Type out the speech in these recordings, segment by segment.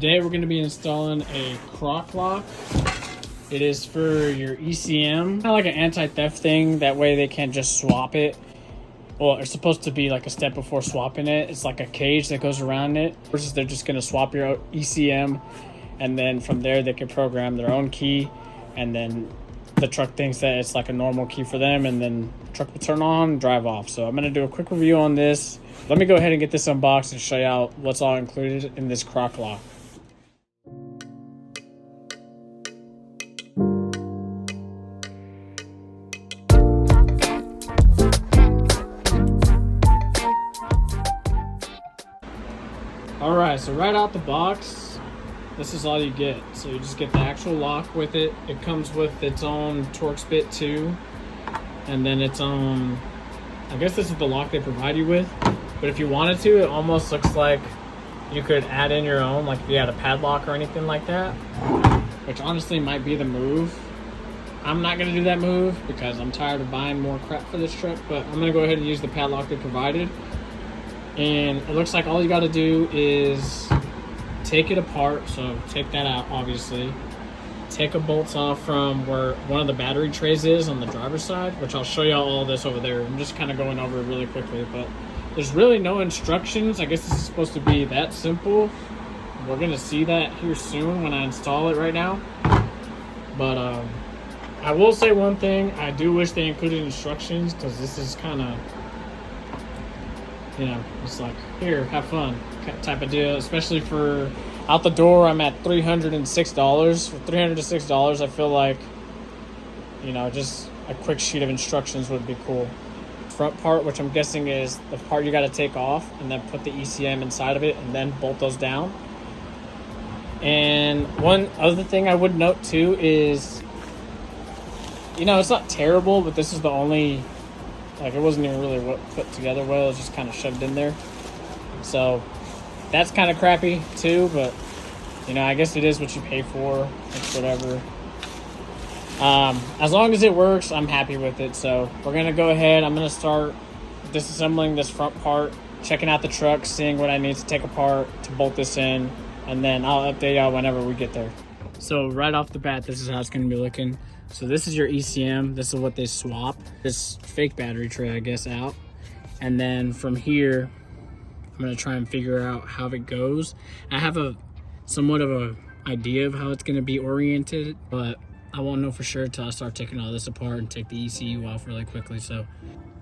Today we're going to be installing a Croc-Loc. It is for your ECM, kind of like an anti-theft thing. That way they can't just swap it. Well, it's supposed to be like a step before swapping it. It's like a cage that goes around it. Versus they're just going to swap your ECM, and then from there they can program their own key, and then the truck thinks that it's like a normal key for them, and then the truck will turn on and drive off. So I'm going to do a quick review on this. Let me go ahead and get this unboxed and show you out what's all included in this Croc-Loc. Alright, so right out the box, this is all you get. So you just get the actual lock with it. It comes with its own Torx bit too, and then its own, I guess this is the lock they provide you with. But if you wanted to, it almost looks like you could add in your own, like if you had a padlock or anything like that, which honestly might be the move. I'm not gonna do that move because I'm tired of buying more crap for this truck, but I'm gonna go ahead and use the padlock they provided. And it looks like all you gotta do is take it apart. So take that out, obviously. Take a bolts off from where one of the battery trays is on the driver's side, which I'll show you all this over there. I'm just kind of going over it really quickly, but there's really no instructions. I guess this is supposed to be that simple. We're gonna see that here soon when I install it right now. But I will say one thing. I do wish they included instructions, because this is kind of, you know, it's like, here, have fun type of deal. Especially for out the door, I'm at $306. For $306, I feel like, you know, just a quick sheet of instructions would be cool. Front part, which I'm guessing is the part you got to take off and then put the ECM inside of it and then bolt those down. And one other thing I would note too is, you know, it's not terrible, but this is the only, like, it wasn't even really put together well. It was just kind of shoved in there. So that's kind of crappy too, but you know, I guess it is what you pay for. It's whatever. As long as it works, I'm happy with it. So we're gonna go ahead. I'm gonna start disassembling this front part, checking out the truck, seeing what I need to take apart to bolt this in, and then I'll update y'all whenever we get there. So right off the bat, this is how it's gonna be looking. So this is your ECM. This is what they swap. This fake battery tray, I guess, out. And then from here, I'm gonna try and figure out how it goes. I have a somewhat of a idea of how it's gonna be oriented, but I won't know for sure until I start taking all this apart and take the ECU off really quickly. So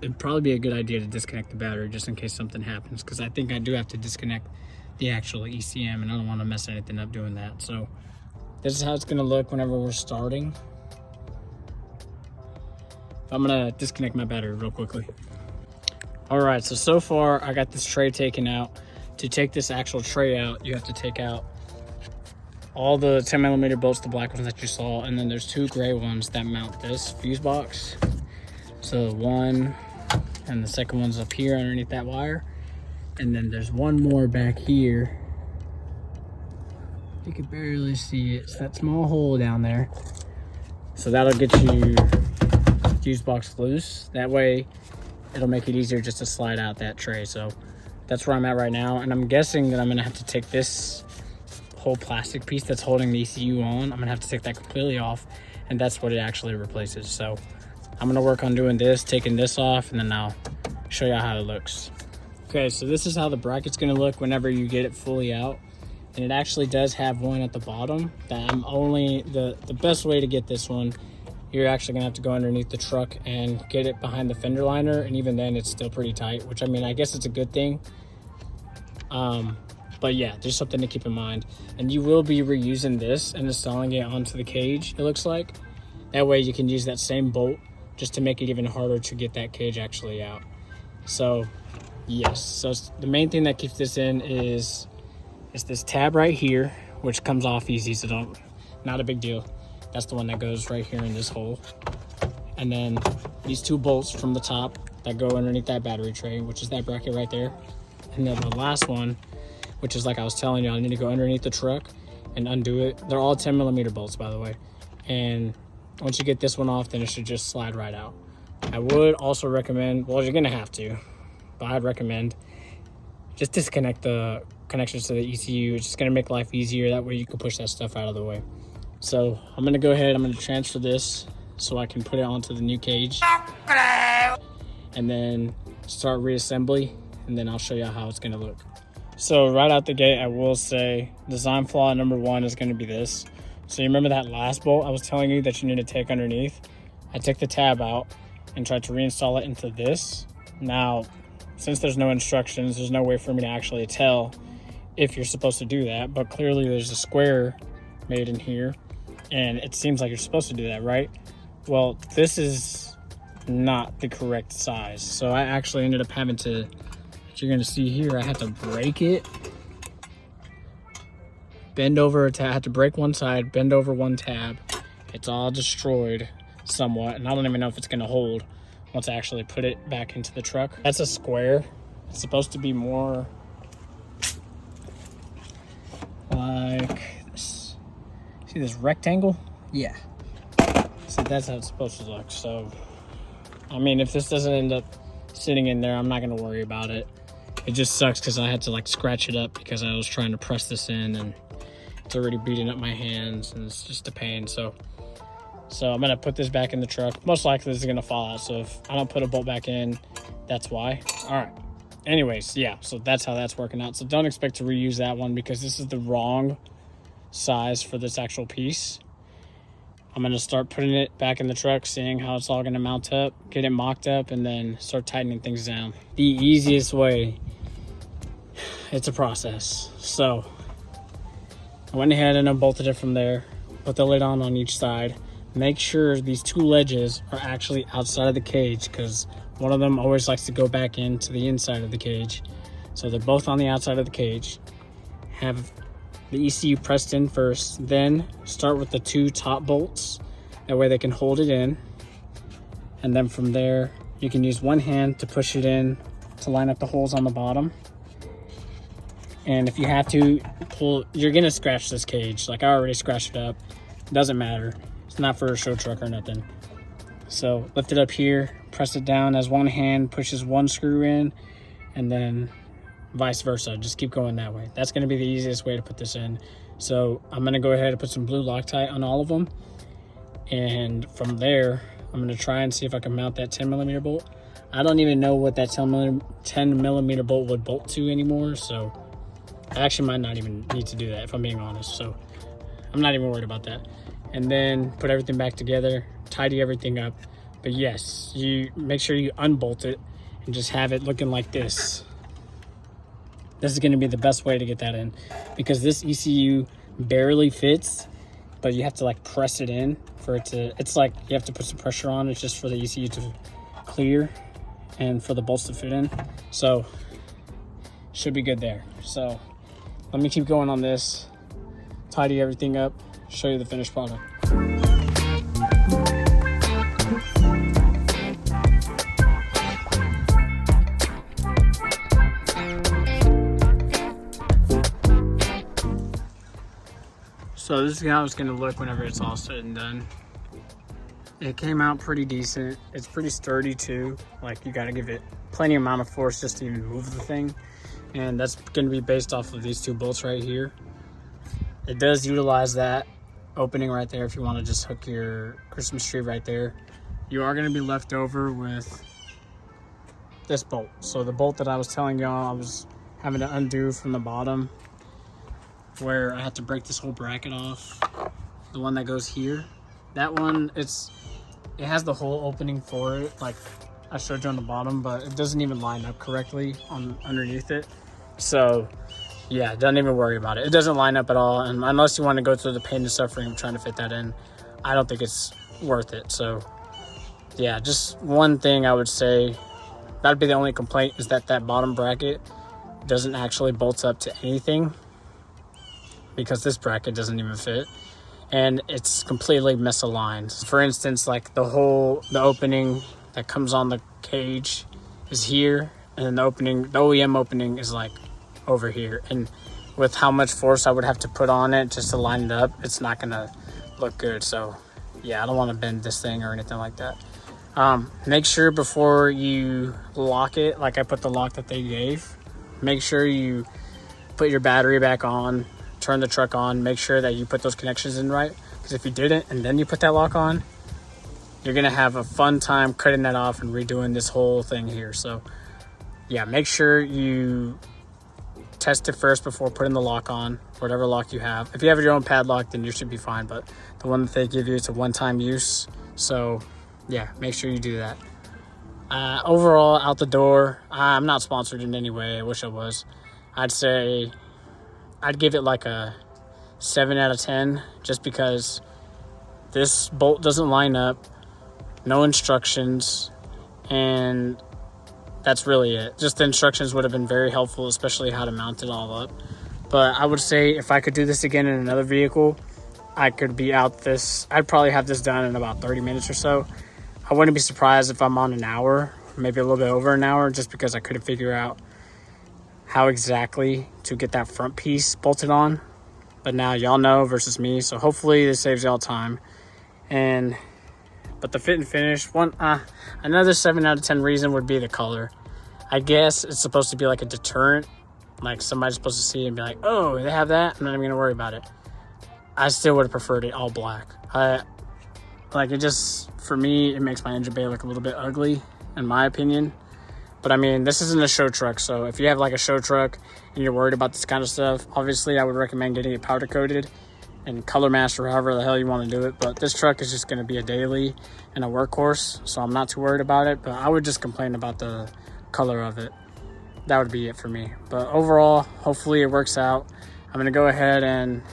it'd probably be a good idea to disconnect the battery just in case something happens, because I think I do have to disconnect the actual ECM, and I don't want to mess anything up doing that. So this is how it's gonna look whenever we're starting. I'm gonna disconnect my battery real quickly. All right, so far I got this tray taken out. To take this actual tray out, you have to take out all the 10mm bolts, the black ones that you saw, and then there's two gray ones that mount this fuse box. So one, and the second one's up here underneath that wire. And then there's one more back here. You can barely see it. It's that small hole down there. So that'll get your fuse box loose. That way it'll make it easier just to slide out that tray. So that's where I'm at right now. And I'm guessing that I'm gonna have to take this whole plastic piece that's holding the ECU on, I'm gonna have to take that completely off, and that's what it actually replaces. So I'm gonna work on doing this, taking this off, and then I'll show you how it looks. Okay, so this is how the bracket's gonna look whenever you get it fully out. And it actually does have one at the bottom that I'm only, the best way to get this one, you're actually gonna have to go underneath the truck and get it behind the fender liner, and even then it's still pretty tight, which, I mean, I guess it's a good thing. But yeah, there's something to keep in mind. And you will be reusing this and installing it onto the cage, it looks like. That way you can use that same bolt just to make it even harder to get that cage actually out. So yes, so the main thing that keeps this in is this tab right here, which comes off easy, so not a big deal. That's the one that goes right here in this hole. And then these two bolts from the top that go underneath that battery tray, which is that bracket right there. And then the last one, which is, like I was telling you, I need to go underneath the truck and undo it. They're all 10mm bolts, by the way. And once you get this one off, then it should just slide right out. I would also recommend, well, you're gonna have to, but I'd recommend just disconnect the connections to the ECU. It's just gonna make life easier. That way you can push that stuff out of the way. So I'm gonna go ahead, I'm gonna transfer this so I can put it onto the new cage. And then start reassembly, and then I'll show you how it's gonna look. So right out the gate, I will say design flaw number one is gonna be this. So you remember that last bolt I was telling you that you need to take underneath? I took the tab out and tried to reinstall it into this. Now, since there's no instructions, there's no way for me to actually tell if you're supposed to do that, but clearly there's a square made in here, and it seems like you're supposed to do that, right? Well, this is not the correct size. So I actually ended up having to, you're gonna see here, I had to break it, bend over a tab, I had to break one side, bend over one tab. It's all destroyed somewhat, and I don't even know if it's gonna hold once I actually put it back into the truck. That's a square. It's supposed to be more like this. See this rectangle? Yeah. So that's how it's supposed to look. So, I mean, if this doesn't end up sitting in there, I'm not gonna worry about it. It just sucks because I had to like scratch it up because I was trying to press this in, and it's already beating up my hands, and it's just a pain. So I'm gonna put this back in the truck. Most likely this is gonna fall out. So if I don't put a bolt back in, that's why. All right. Anyways, yeah, so that's how that's working out. So don't expect to reuse that one because this is the wrong size for this actual piece. I'm gonna start putting it back in the truck, seeing how it's all gonna mount up, get it mocked up, and then start tightening things down. The easiest way, it's a process. So I went ahead and unbolted it from there, put the lid on each side. Make sure these two ledges are actually outside of the cage because one of them always likes to go back into the inside of the cage. So they're both on the outside of the cage. Have the ECU pressed in first, then start with the two top bolts. That way they can hold it in. And then from there, you can use one hand to push it in to line up the holes on the bottom. And if you have to pull, you're gonna scratch this cage. Like I already scratched it up, doesn't matter. It's not for a show truck or nothing. So lift it up here, press it down as one hand pushes one screw in, and then vice versa. Just keep going that way. That's going to be the easiest way to put this in. So I'm going to go ahead and put some blue Loctite on all of them. And from there, I'm going to try and see if I can mount that 10mm bolt. I don't even know what that 10mm bolt would bolt to anymore. So I actually might not even need to do that if I'm being honest. So I'm not even worried about that. And then put everything back together, tidy everything up. But yes, you make sure you unbolt it and just have it looking like this. This is going to be the best way to get that in because this ECU barely fits, but you have to like press it in for it to, it's like you have to put some pressure on it just for the ECU to clear and for the bolts to fit in. So should be good there. So let me keep going on this, tidy everything up, show you the finished product. So this is how it's gonna look whenever it's all said and done. It came out pretty decent. It's pretty sturdy too. Like you gotta give it plenty amount of force just to even move the thing. And that's gonna be based off of these two bolts right here. It does utilize that opening right there if you want to just hook your Christmas tree right there. You are going to be left over with this bolt. So the bolt that I was telling y'all I was having to undo from the bottom, where I had to break this whole bracket off, the one that goes here, that one, it has the whole opening for it like I showed you on the bottom, but it doesn't even line up correctly on underneath it. So yeah, don't even worry about it. It doesn't line up at all. And unless you want to go through the pain and suffering of trying to fit that in, I don't think it's worth it. So yeah, just one thing I would say, that'd be the only complaint, is that that bottom bracket doesn't actually bolt up to anything because this bracket doesn't even fit. And it's completely misaligned. For instance, like the opening that comes on the cage is here, and then the OEM opening is like over here, and with how much force I would have to put on it just to line it up, it's not gonna look good. So yeah, I don't want to bend this thing or anything like that. Make sure before you lock it, like I put the lock that they gave, make sure you put your battery back on, turn the truck on, make sure that you put those connections in right. Because if you didn't and then you put that lock on, you're gonna have a fun time cutting that off and redoing this whole thing here. So yeah, make sure you test it first before putting the lock on, whatever lock you have. If you have your own padlock, then you should be fine, but the one that they give you, it's a one-time use. So yeah, make sure you do that. Overall, out the door, I'm not sponsored in any way. I wish I was. I'd say I'd give it like a 7 out of 10, just because this bolt doesn't line up, no instructions, and that's really it. Just the instructions would have been very helpful, especially how to mount it all up. But I would say if I could do this again in another vehicle, I'd probably have this done in about 30 minutes or so. I wouldn't be surprised if I'm on an hour, maybe a little bit over an hour, just because I couldn't figure out how exactly to get that front piece bolted on. But now y'all know versus me, so hopefully this saves y'all time. But the fit and finish, another 7 out of 10 reason would be the color. I guess it's supposed to be like a deterrent, like somebody's supposed to see it and be like, oh, they have that, I'm not even gonna worry about it. I still would have preferred it all black. For me, it makes my engine bay look a little bit ugly, in my opinion. But I mean, this isn't a show truck, so if you have like a show truck and you're worried about this kind of stuff, obviously I would recommend getting it powder coated and color matched or however the hell you want to do it. But this truck is just going to be a daily and a workhorse, so I'm not too worried about it. But I would just complain about the color of it. That would be it for me. But overall, hopefully it works out. I'm going to go ahead and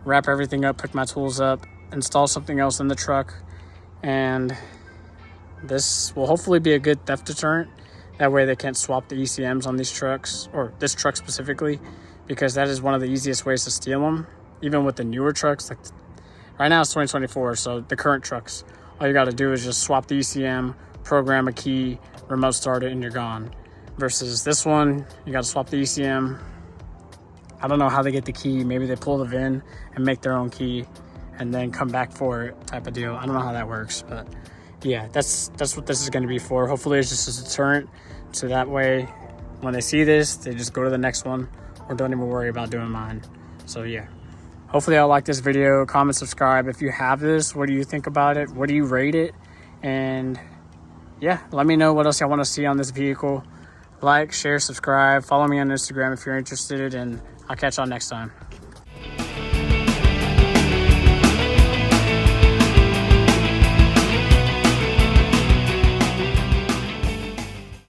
wrap everything up, pick my tools up, install something else in the truck, and this will hopefully be a good theft deterrent. That way they can't swap the ECMs on these trucks, or this truck specifically, because that is one of the easiest ways to steal them. Even with the newer trucks, like right now it's 2024, so the current trucks, all you got to do is just swap the ECM, program a key, remote start it, and you're gone. Versus this one, you got to swap the ECM. I don't know how they get the key. Maybe they pull the VIN and make their own key and then come back for it, type of deal. I don't know how that works, but yeah, that's what this is going to be for. Hopefully it's just a deterrent, so that way when they see this, they just go to the next one or don't even worry about doing mine. So yeah, hopefully y'all like this video. Comment, subscribe if you have this. What do you think about it? What do you rate it? And yeah, let me know what else y'all want to see on this vehicle. Like, share, subscribe, follow me on Instagram if you're interested, and I'll catch y'all next time.